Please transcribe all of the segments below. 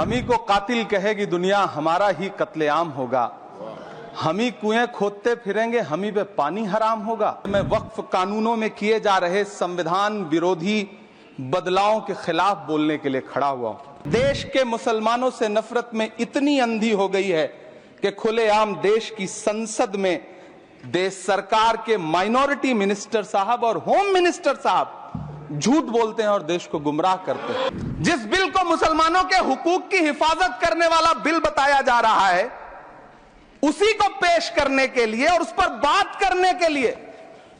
हम ही को कातिल कहेगी दुनिया, हमारा ही कत्लेआम होगा। हम ही कुएं खोदते फिरेंगे, हम ही पे पानी हराम होगा। मैं वक्फ कानूनों में किए जा रहे संविधान विरोधी बदलावों के खिलाफ बोलने के लिए खड़ा हुआ हूं। देश के मुसलमानों से नफरत में इतनी अंधी हो गई है कि खुलेआम देश की संसद में देश सरकार के माइनॉरिटी मिनिस्टर साहब और होम मिनिस्टर साहब झूठ बोलते हैं और देश को गुमराह करते हैं। जिस बिल को मुसलमानों के हुकूक की हिफाजत करने वाला बिल बताया जा रहा है, उसी को पेश करने के लिए और उस पर बात करने के लिए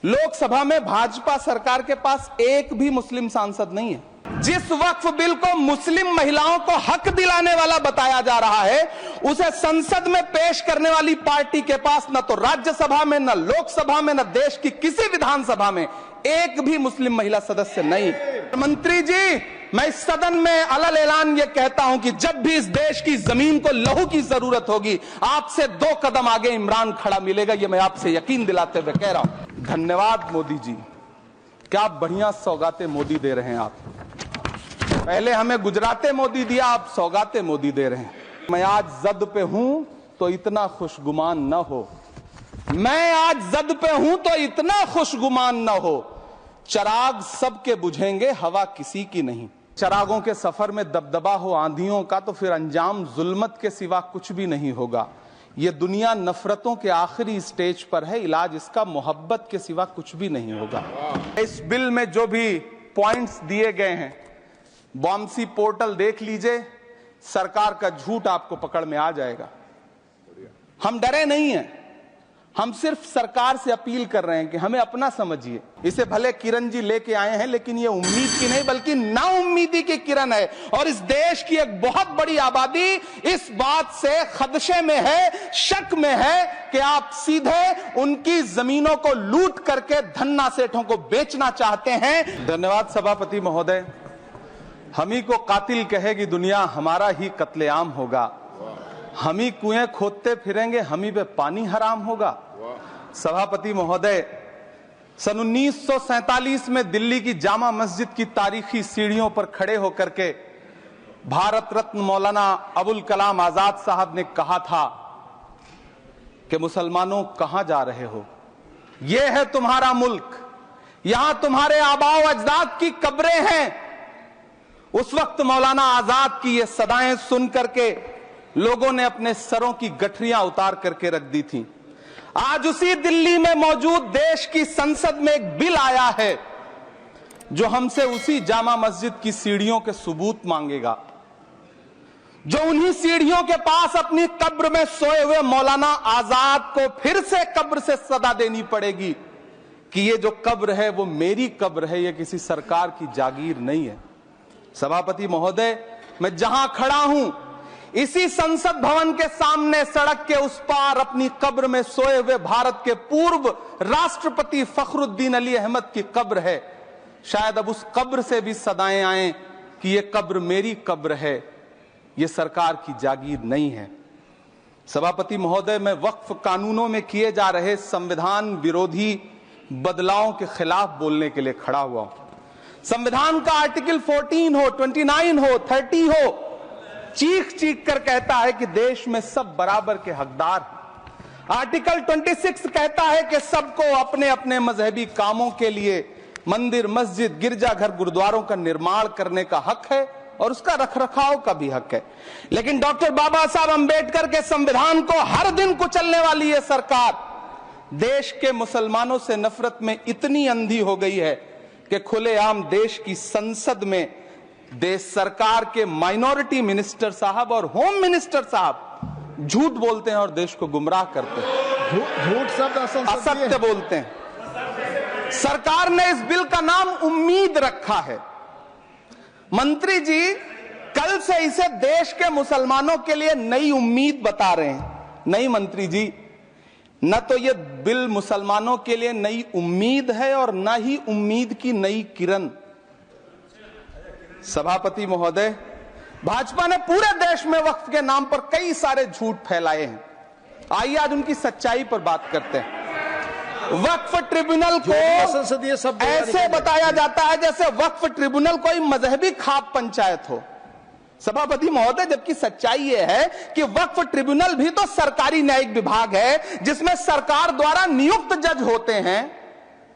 लोकसभा में भाजपा सरकार के पास एक भी मुस्लिम सांसद नहीं है। जिस वक्फ बिल को मुस्लिम महिलाओं को हक दिलाने वाला बताया जा रहा है, उसे संसद में पेश करने वाली पार्टी के पास न तो राज्यसभा में, न लोकसभा में, न देश की किसी विधानसभा में एक भी मुस्लिम महिला सदस्य नहीं। मंत्री जी, मैं इस सदन में अलल ऐलान ये कहता हूं कि जब भी इस देश की जमीन को लहू की जरूरत होगी, आपसे 2 कदम आगे इमरान खड़ा मिलेगा। ये मैं आपसे यकीन दिलाते हुए कह रहा हूं। धन्यवाद मोदी जी, क्या बढ़िया सौगातें मोदी दे रहे हैं आप। पहले हमें गुजराते मोदी दिया, आप सौगातें मोदी दे रहे हैं। मैं आज जद पे हूं तो इतना खुशगुमान न हो, मैं आज जद पे हूं तो इतना खुशगुमान न हो। चराग सबके बुझेंगे, हवा किसी की नहीं। चरागों के सफर में दबदबा हो आंधियों का तो फिर अंजाम जुल्मत के सिवा कुछ भी नहीं होगा। ये दुनिया नफरतों के आखिरी स्टेज पर है, इलाज इसका मोहब्बत के सिवा कुछ भी नहीं होगा। इस बिल में जो भी पॉइंट्स दिए गए हैं, बॉम्सी पोर्टल देख लीजिए, सरकार का झूठ आपको पकड़ में आ जाएगा। हम डरे नहीं हैं, हम सिर्फ सरकार से अपील कर रहे हैं कि हमें अपना समझिए। इसे भले किरण जी लेके आए हैं, लेकिन ये उम्मीद की नहीं बल्कि नाउम्मीदी की किरण है। और इस देश की एक बहुत बड़ी आबादी इस बात से खदशे में है, शक में है कि आप सीधे उनकी जमीनों को लूट करके धन्ना सेठों को बेचना चाहते हैं। धन्यवाद सभापति महोदय। हम ही को कातिल कहेगी दुनिया, हमारा ही कत्लेआम होगा। हम ही कुएं खोदते फिरेंगे, हम ही पे पानी हराम होगा। सभापति महोदय, सन 1947 में दिल्ली की जामा मस्जिद की तारीखी सीढ़ियों पर खड़े होकर के भारत रत्न मौलाना अबुल कलाम आजाद साहब ने कहा था कि मुसलमानों कहां जा रहे हो, यह है तुम्हारा मुल्क, यहां तुम्हारे आबाओ अजदाद की कब्रें हैं। उस वक्त मौलाना आजाद की ये सदाएं सुन करके लोगों ने अपने सरों की गठरियां उतार करके रख दी थी। आज उसी दिल्ली में मौजूद देश की संसद में एक बिल आया है जो हमसे उसी जामा मस्जिद की सीढ़ियों के सबूत मांगेगा, जो उन्हीं सीढ़ियों के पास अपनी कब्र में सोए हुए मौलाना आजाद को फिर से कब्र से सदा देनी पड़ेगी कि ये जो कब्र है वो मेरी कब्र है, ये किसी सरकार की जागीर नहीं है। सभापति महोदय, मैं जहां खड़ा हूं, इसी संसद भवन के सामने सड़क के उस पार अपनी कब्र में सोए हुए भारत के पूर्व राष्ट्रपति फखरुद्दीन अली अहमद की कब्र है। शायद अब उस कब्र से भी सदाएं आए कि ये कब्र मेरी कब्र है, ये सरकार की जागीर नहीं है। सभापति महोदय, मैं वक्फ कानूनों में किए जा रहे संविधान विरोधी बदलावों के खिलाफ बोलने के लिए खड़ा हुआ हूं। संविधान का आर्टिकल 14 हो, 29 हो, 30 हो, चीख चीख कर कहता है कि देश में सब बराबर के हकदार हैं। आर्टिकल 26 कहता है कि सबको अपने अपने मजहबी कामों के लिए मंदिर, मस्जिद, गिरजाघर, गुरुद्वारों का निर्माण करने का हक है और उसका रखरखाव का भी हक है। लेकिन डॉक्टर बाबा साहब अंबेडकर के संविधान को हर दिन कुचलने वाली ये सरकार देश के मुसलमानों से नफरत में इतनी अंधी हो गई है कि खुलेआम देश की संसद में देश सरकार के माइनॉरिटी मिनिस्टर साहब और होम मिनिस्टर साहब झूठ बोलते हैं और देश को गुमराह करते हैं। झूठ शब्द असत्य बोलते हैं। सरकार ने इस बिल का नाम उम्मीद रखा है। मंत्री जी, कल से इसे देश के मुसलमानों के लिए नई उम्मीद बता रहे हैं। नहीं मंत्री जी, न तो यह बिल मुसलमानों के लिए नई उम्मीद है और न ही उम्मीद की नई किरण। सभापति महोदय, भाजपा ने पूरे देश में वक्फ के नाम पर कई सारे झूठ फैलाए हैं। आइए आज उनकी सच्चाई पर बात करते हैं। वक्फ ट्रिब्यूनल को ऐसे बताया जाता है जैसे वक्फ ट्रिब्यूनल कोई मजहबी खाप पंचायत हो। सभापति महोदय, जबकि सच्चाई यह है कि वक्फ ट्रिब्यूनल भी तो सरकारी न्यायिक विभाग है, जिसमें सरकार द्वारा नियुक्त जज होते हैं,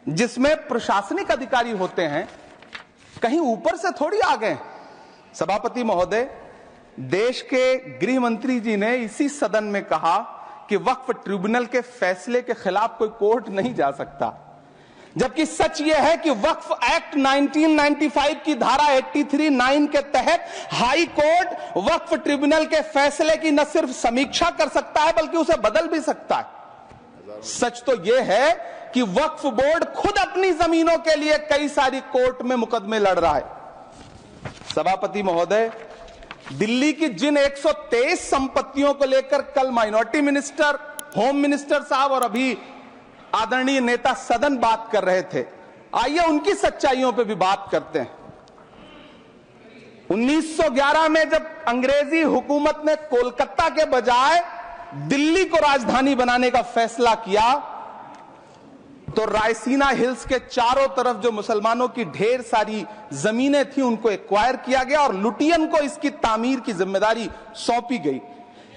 जिसमें प्रशासनिक अधिकारी होते हैं, कहीं ऊपर से थोड़ी आ गए। सभापति महोदय, देश के गृह मंत्री जी ने इसी सदन में कहा कि वक्फ ट्रिब्यूनल के फैसले के खिलाफ कोई कोर्ट नहीं जा सकता, जबकि सच यह है कि वक्फ एक्ट 1995 की धारा 83(9) के तहत हाई कोर्ट वक्फ ट्रिब्यूनल के फैसले की न सिर्फ समीक्षा कर सकता है बल्कि उसे बदल भी सकता है। सच तो यह है कि वक्फ बोर्ड खुद अपनी जमीनों के लिए कई सारी कोर्ट में मुकदमे लड़ रहा है। सभापति महोदय, दिल्ली की जिन 123 संपत्तियों को लेकर कल माइनॉरिटी मिनिस्टर, होम मिनिस्टर साहब और अभी आदरणीय नेता सदन बात कर रहे थे, आइए उनकी सच्चाइयों पे भी बात करते हैं। 1911 में जब अंग्रेजी हुकूमत ने कोलकाता के बजाय दिल्ली को राजधानी बनाने का फैसला किया, तो रायसीना हिल्स के चारों तरफ जो मुसलमानों की ढेर सारी जमीनें थी उनको एक्वायर किया गया और लुटियन को इसकी तामीर की जिम्मेदारी सौंपी गई।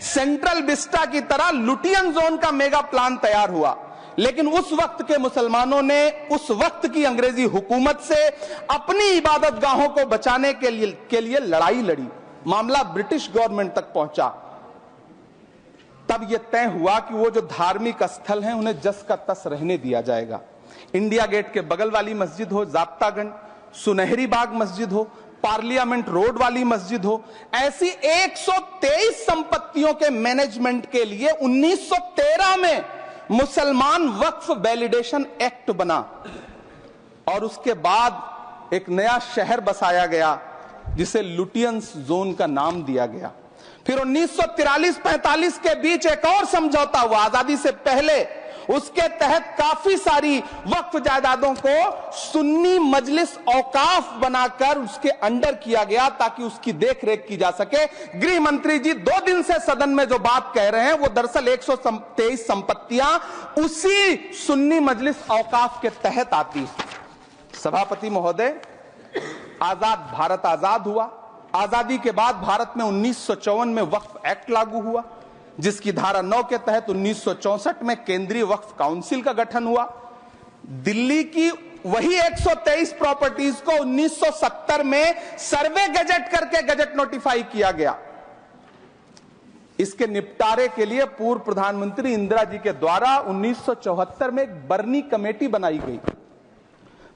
सेंट्रल विस्टा की तरह लुटियन जोन का मेगा प्लान तैयार हुआ, लेकिन उस वक्त के मुसलमानों ने उस वक्त की अंग्रेजी हुकूमत से अपनी इबादत गाहों को बचाने के लिए लड़ाई लड़ी। मामला ब्रिटिश गवर्नमेंट तक पहुंचा। तब यह तय हुआ कि वो जो धार्मिक स्थल हैं उन्हें जस का तस रहने दिया जाएगा। इंडिया गेट के बगल वाली मस्जिद हो, जाब्तागंज, सुनहरी बाग मस्जिद हो, पार्लियामेंट रोड वाली मस्जिद हो, ऐसी 123 संपत्तियों के मैनेजमेंट के लिए 1913 में मुसलमान वक्फ वैलिडेशन एक्ट बना और उसके बाद एक नया शहर बसाया गया जिसे लुटियंस जोन का नाम दिया गया। फिर 1943-45 के बीच एक और समझौता हुआ आजादी से पहले, उसके तहत काफी सारी वक्फ जायदादों को सुन्नी मजलिस औकाफ बनाकर उसके अंडर किया गया ताकि उसकी देखरेख की जा सके। गृह मंत्री जी 2 दिन से सदन में जो बात कह रहे हैं वो दरअसल 123 संपत्तियां उसी सुन्नी मजलिस औकाफ के तहत आती है। सभापति महोदय, आजाद भारत आजाद हुआ। आजादी के बाद भारत में 1954 में वक्फ एक्ट लागू हुआ, जिसकी धारा 9 के तहत 1964 में केंद्रीय वक्फ काउंसिल का गठन हुआ। दिल्ली की वही 123 प्रॉपर्टीज को 1970 में सर्वे गजट करके गजट नोटिफाई किया गया। इसके निपटारे के लिए पूर्व प्रधानमंत्री इंदिरा जी के द्वारा 1974 में एक बर्नी कमेटी बनाई गई।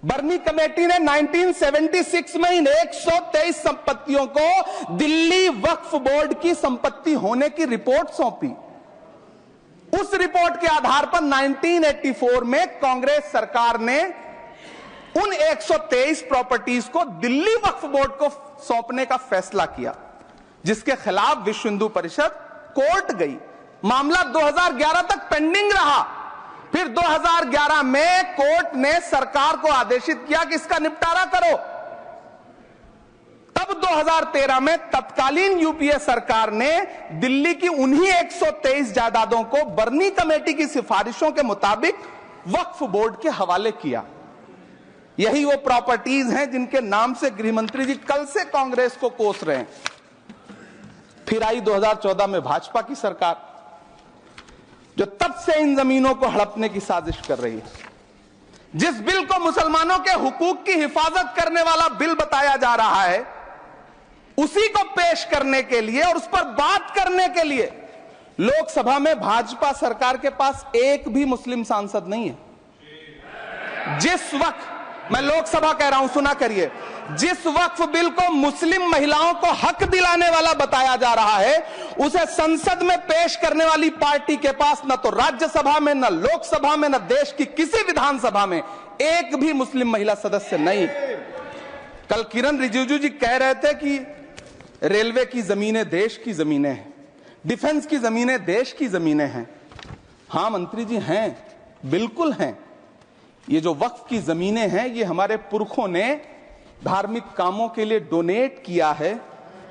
बर्नी कमेटी ने 1976 में इन 123 संपत्तियों को दिल्ली वक्फ बोर्ड की संपत्ति होने की रिपोर्ट सौंपी। उस रिपोर्ट के आधार पर 1984 में कांग्रेस सरकार ने उन 123 प्रॉपर्टीज को दिल्ली वक्फ बोर्ड को सौंपने का फैसला किया, जिसके खिलाफ विश्व हिंदू परिषद कोर्ट गई। मामला 2011 तक पेंडिंग रहा। फिर 2011 में कोर्ट ने सरकार को आदेशित किया कि इसका निपटारा करो। तब 2013 में तत्कालीन यूपीए सरकार ने दिल्ली की उन्हीं 123 जायदादों को बर्नी कमेटी की सिफारिशों के मुताबिक वक्फ बोर्ड के हवाले किया। यही वो प्रॉपर्टीज हैं जिनके नाम से गृह मंत्री जी कल से कांग्रेस को कोस रहे हैं। फिर आई 2014 में भाजपा की सरकार, जो तब से इन जमीनों को हड़पने की साजिश कर रही है। जिस बिल को मुसलमानों के हुकूक की हिफाजत करने वाला बिल बताया जा रहा है, उसी को पेश करने के लिए और उस पर बात करने के लिए लोकसभा में भाजपा सरकार के पास एक भी मुस्लिम सांसद नहीं है। जिस वक्त, मैं लोकसभा कह रहा हूं, सुना करिए, जिस वक्फ बिल को मुस्लिम महिलाओं को हक दिलाने वाला बताया जा रहा है, उसे संसद में पेश करने वाली पार्टी के पास न तो राज्यसभा में, न लोकसभा में, न देश की किसी विधानसभा में एक भी मुस्लिम महिला सदस्य नहीं। कल किरण रिजिजू जी कह रहे थे कि रेलवे की जमीनें देश की जमीनें हैं, डिफेंस की जमीनें देश की जमीनें हैं। हां मंत्री जी, हैं, बिल्कुल हैं। ये जो वक्फ की जमीनें हैं, ये हमारे पुरखों ने धार्मिक कामों के लिए डोनेट किया है,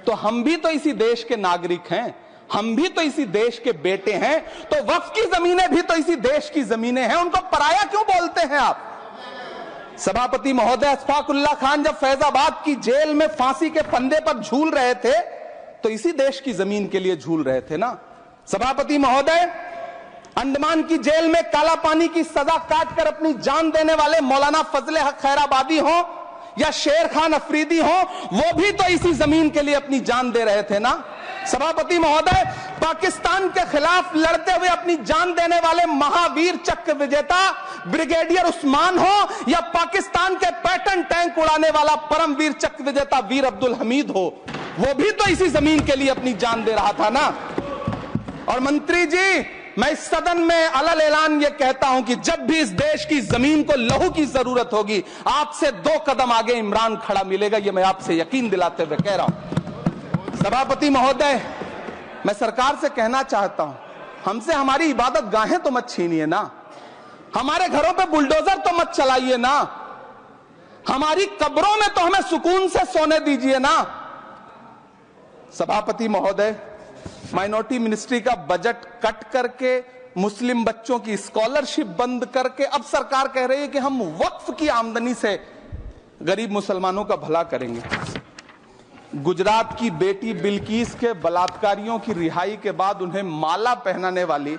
तो हम भी तो इसी देश के नागरिक हैं, हम भी तो इसी देश के बेटे हैं, तो वक्फ की जमीनें भी तो इसी देश की जमीनें हैं। उनको पराया क्यों बोलते हैं आप? सभापति महोदय, अशफाकुल्लाह खान जब फैजाबाद की जेल में फांसी के फंदे पर झूल रहे थे, तो इसी देश की जमीन के लिए झूल रहे थे ना। सभापति महोदय, अंडमान की जेल में काला पानी की सजा काटकर अपनी जान देने वाले मौलाना फजले हक खैराबादी हो या शेर खान अफरीदी हो, वो भी तो इसी जमीन के लिए अपनी जान दे रहे थे ना। सभापति महोदय, पाकिस्तान के खिलाफ लड़ते हुए अपनी जान देने वाले महावीर चक्र विजेता ब्रिगेडियर उस्मान हो या पाकिस्तान के पैटर्न टैंक उड़ाने वाला परमवीर चक्र विजेता वीर अब्दुल हमीद हो, वो भी तो इसी जमीन के लिए अपनी जान दे रहा था ना। और मंत्री जी, मैं इस सदन में अलग ऐलान ये कहता हूं कि जब भी इस देश की जमीन को लहू की जरूरत होगी, आपसे 2 कदम आगे इमरान खड़ा मिलेगा, ये मैं आपसे यकीन दिलाते हुए कह रहा हूं। सभापति महोदय, मैं सरकार से कहना चाहता हूं, हमसे हमारी इबादत गाहें तो मत छीनिए ना, हमारे घरों पे बुलडोजर तो मत चलाइए ना, हमारी कब्रों में तो हमें सुकून से सोने दीजिए ना। सभापति महोदय, माइनॉरिटी मिनिस्ट्री का बजट कट करके, मुस्लिम बच्चों की स्कॉलरशिप बंद करके अब सरकार कह रही है कि हम वक्फ की आमदनी से गरीब मुसलमानों का भला करेंगे। गुजरात की बेटी बिल्किस के बलात्कारियों की रिहाई के बाद उन्हें माला पहनाने वाली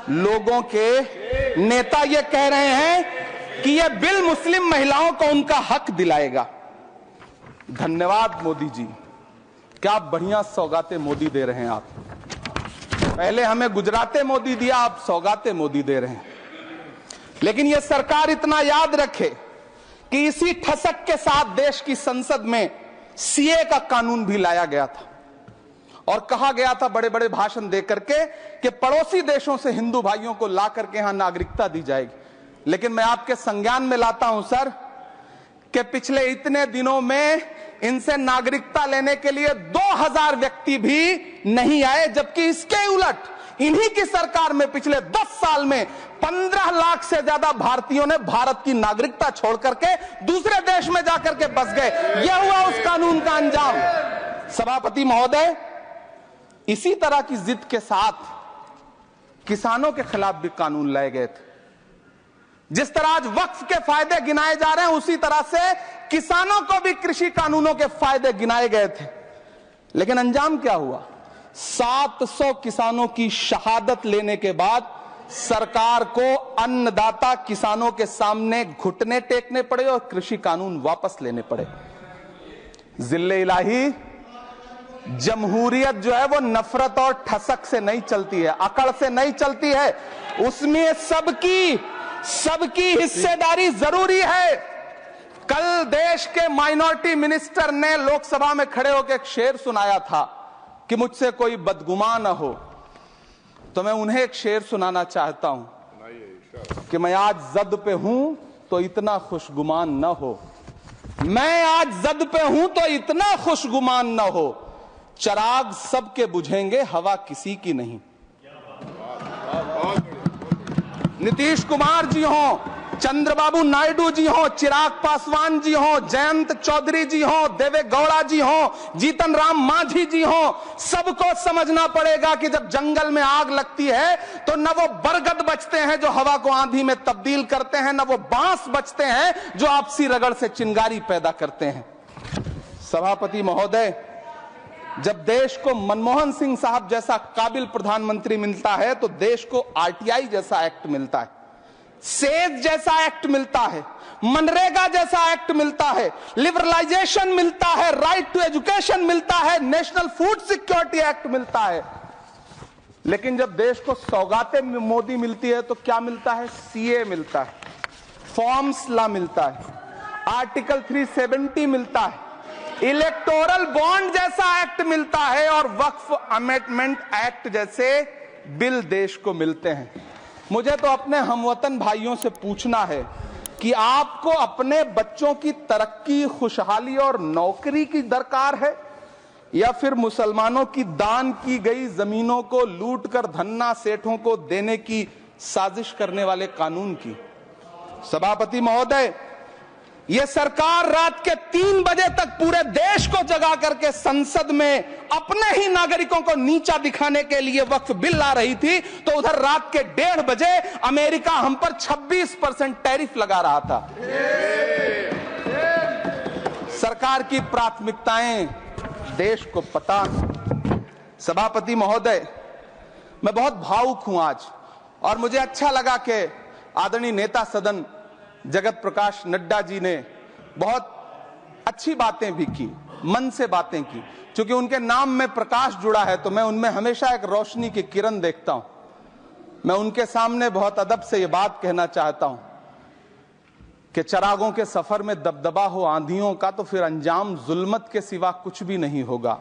लोगों के नेता ये कह रहे हैं कि यह बिल मुस्लिम महिलाओं को उनका हक दिलाएगा। धन्यवाद मोदी जी, क्या बढ़िया सौगातें मोदी दे रहे हैं आप। पहले हमें गुजराते मोदी दिया, आप सौगातें मोदी दे रहे हैं। लेकिन यह सरकार इतना याद रखे कि इसी ठसक के साथ देश की संसद में सीए का कानून भी लाया गया था और कहा गया था बड़े बड़े भाषण देकर के कि पड़ोसी देशों से हिंदू भाइयों को ला करके यहां नागरिकता दी जाएगी। लेकिन मैं आपके संज्ञान में लाता हूं सर कि पिछले इतने दिनों में इनसे नागरिकता लेने के लिए 2000 व्यक्ति भी नहीं आए, जबकि इसके उलट इन्हीं की सरकार में पिछले 10 साल में 15 लाख से ज्यादा भारतीयों ने भारत की नागरिकता छोड़ करके दूसरे देश में जाकर के बस गए। यह हुआ उस कानून का अंजाम। सभापति महोदय, इसी तरह की जिद के साथ किसानों के खिलाफ भी कानून लाए गए थे। जिस तरह आज वक्फ के फायदे गिनाए जा रहे हैं, उसी तरह से किसानों को भी कृषि कानूनों के फायदे गिनाए गए थे। लेकिन अंजाम क्या हुआ? 700 किसानों की शहादत लेने के बाद सरकार को अन्नदाता किसानों के सामने घुटने टेकने पड़े और कृषि कानून वापस लेने पड़े। जिल्ले इलाही, जमहूरियत जो है वो नफरत और ठसक से नहीं चलती है, अकड़ से नहीं चलती है, उसमें सबकी हिस्सेदारी जरूरी है। कल देश के माइनॉरिटी मिनिस्टर ने लोकसभा में खड़े होकर एक शेर सुनाया था कि मुझसे कोई बदगुमान न हो, तो मैं उन्हें एक शेर सुनाना चाहता हूं कि मैं आज जद पे हूं तो इतना खुशगुमान न हो, मैं आज जद पे हूं तो इतना खुशगुमान न हो, चराग सबके बुझेंगे हवा किसी की नहीं। नीतीश कुमार जी हो, चंद्रबाबू नायडू जी हो, चिराग पासवान जी हो, जयंत चौधरी जी हो, देवे गौड़ा जी हो, जीतन राम मांझी जी हो, सबको समझना पड़ेगा कि जब जंगल में आग लगती है तो न वो बरगद बचते हैं जो हवा को आंधी में तब्दील करते हैं, न वो बांस बचते हैं जो आपसी रगड़ से चिंगारी पैदा करते हैं। सभापति महोदय, जब देश को मनमोहन सिंह साहब जैसा काबिल प्रधानमंत्री मिलता है तो देश को आरटीआई जैसा एक्ट मिलता है, सेज जैसा एक्ट मिलता है, मनरेगा जैसा एक्ट मिलता है, लिबरलाइजेशन मिलता है, राइट टू एजुकेशन मिलता है, नेशनल फूड सिक्योरिटी एक्ट मिलता है। लेकिन जब देश को सौगातें मोदी मिलती है तो क्या मिलता है? सीए मिलता है, फॉर्म्स लॉ मिलता है, आर्टिकल 370 मिलता है, इलेक्टोरल बॉन्ड जैसा एक्ट मिलता है और वक्फ अमेंडमेंट एक्ट जैसे बिल देश को मिलते हैं। मुझे तो अपने हमवतन भाइयों से पूछना है कि आपको अपने बच्चों की तरक्की, खुशहाली और नौकरी की दरकार है या फिर मुसलमानों की दान की गई जमीनों को लूटकर धन्ना सेठों को देने की साजिश करने वाले कानून की? सभापति महोदय, यह सरकार रात के 3 बजे तक पूरे देश को जगा करके संसद में अपने ही नागरिकों को नीचा दिखाने के लिए वक्फ बिल ला रही थी, तो उधर रात के 1:30 बजे अमेरिका हम पर 26% टैरिफ लगा रहा था। सरकार की प्राथमिकताएं देश को पता सभापति महोदय, मैं बहुत भावुक हूं आज, और मुझे अच्छा लगा कि आदरणीय नेता सदन जगत प्रकाश नड्डा जी ने बहुत अच्छी बातें भी की, मन से बातें की। क्योंकि उनके नाम में प्रकाश जुड़ा है तो मैं उनमें हमेशा एक रोशनी की किरण देखता हूं। मैं उनके सामने बहुत अदब से ये बात कहना चाहता हूं कि चिरागों के सफर में दबदबा हो आंधियों का तो फिर अंजाम जुल्मत के सिवा कुछ भी नहीं होगा।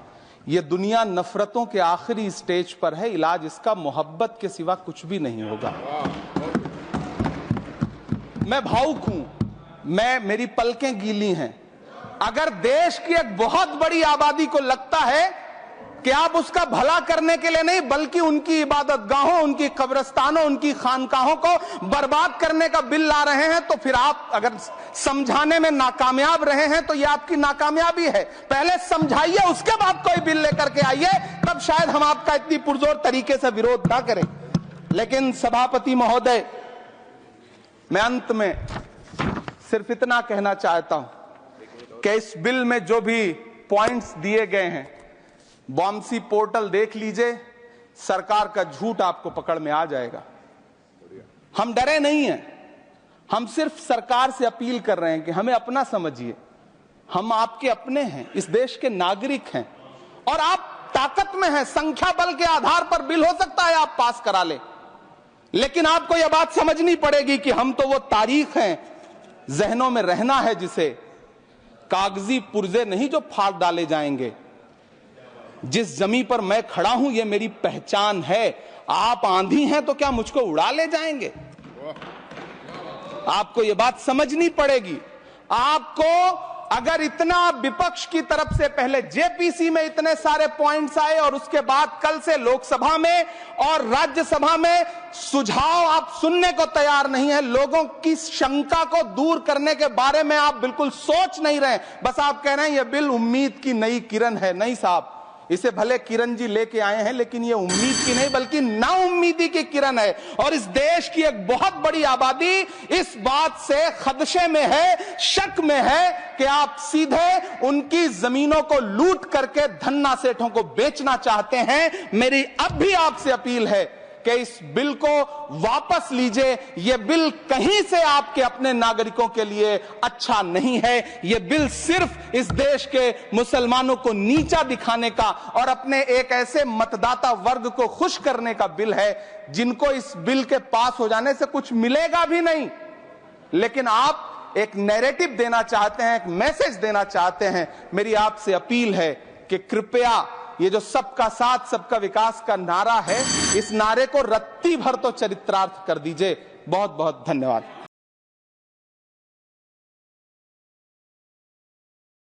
ये दुनिया नफरतों के आखिरी स्टेज पर है, इलाज इसका मोहब्बत के सिवा कुछ भी नहीं होगा। मैं भावुक हूं, मेरी पलकें गीली हैं। अगर देश की एक बहुत बड़ी आबादी को लगता है कि आप उसका भला करने के लिए नहीं बल्कि उनकी इबादतगाहों, उनकी कब्रिस्तानों, उनकी खानकाहों को बर्बाद करने का बिल ला रहे हैं, तो फिर आप अगर समझाने में नाकामयाब रहे हैं तो यह आपकी नाकामयाबी है। पहले समझाइए, उसके बाद कोई बिल लेकर के आइए, तब शायद हम आपका इतनी पुरजोर तरीके से विरोध ना करें। लेकिन सभापति महोदय, मैं अंत में सिर्फ इतना कहना चाहता हूं कि इस बिल में जो भी पॉइंट्स दिए गए हैं, बॉम्सी पोर्टल देख लीजिए, सरकार का झूठ आपको पकड़ में आ जाएगा। हम डरे नहीं हैं, हम सिर्फ सरकार से अपील कर रहे हैं कि हमें अपना समझिए। हम आपके अपने हैं, इस देश के नागरिक हैं, और आप ताकत में हैं। संख्या बल के आधार पर बिल हो सकता है आप पास करा ले, लेकिन आपको यह बात समझनी पड़ेगी कि हम तो वो तारीख हैं, जहनों में रहना है, जिसे कागजी पुर्जे नहीं जो फाड़ डाले जाएंगे। जिस जमीन पर मैं खड़ा हूं ये मेरी पहचान है। आप आंधी हैं तो क्या मुझको उड़ा ले जाएंगे? आपको यह बात समझनी पड़ेगी। आपको अगर इतना विपक्ष की तरफ से पहले जेपीसी में इतने सारे पॉइंट्स आए और उसके बाद कल से लोकसभा में और राज्यसभा में सुझाव आप सुनने को तैयार नहीं है, लोगों की शंका को दूर करने के बारे में आप बिल्कुल सोच नहीं रहे, बस आप कह रहे हैं यह बिल उम्मीद की नई किरण है। नहीं साहब, इसे भले किरण जी लेके आए हैं, लेकिन ये उम्मीद की नहीं बल्कि नाउम्मीदी की किरण है। और इस देश की एक बहुत बड़ी आबादी इस बात से खदशे में है, शक में है कि आप सीधे उनकी जमीनों को लूट करके धन्ना सेठों को बेचना चाहते हैं। मेरी अब भी आपसे अपील है कि इस बिल को वापस लीजिए। यह बिल कहीं से आपके अपने नागरिकों के लिए अच्छा नहीं है। यह बिल सिर्फ इस देश के मुसलमानों को नीचा दिखाने का और अपने एक ऐसे मतदाता वर्ग को खुश करने का बिल है जिनको इस बिल के पास हो जाने से कुछ मिलेगा भी नहीं। लेकिन आप एक नैरेटिव देना चाहते हैं, एक मैसेज देना चाहते हैं। मेरी आपसे अपील है कि कृपया ये जो सबका साथ सबका विकास का नारा है, इस नारे को रत्ती भर तो चरित्रार्थ कर दीजिए। बहुत बहुत धन्यवाद।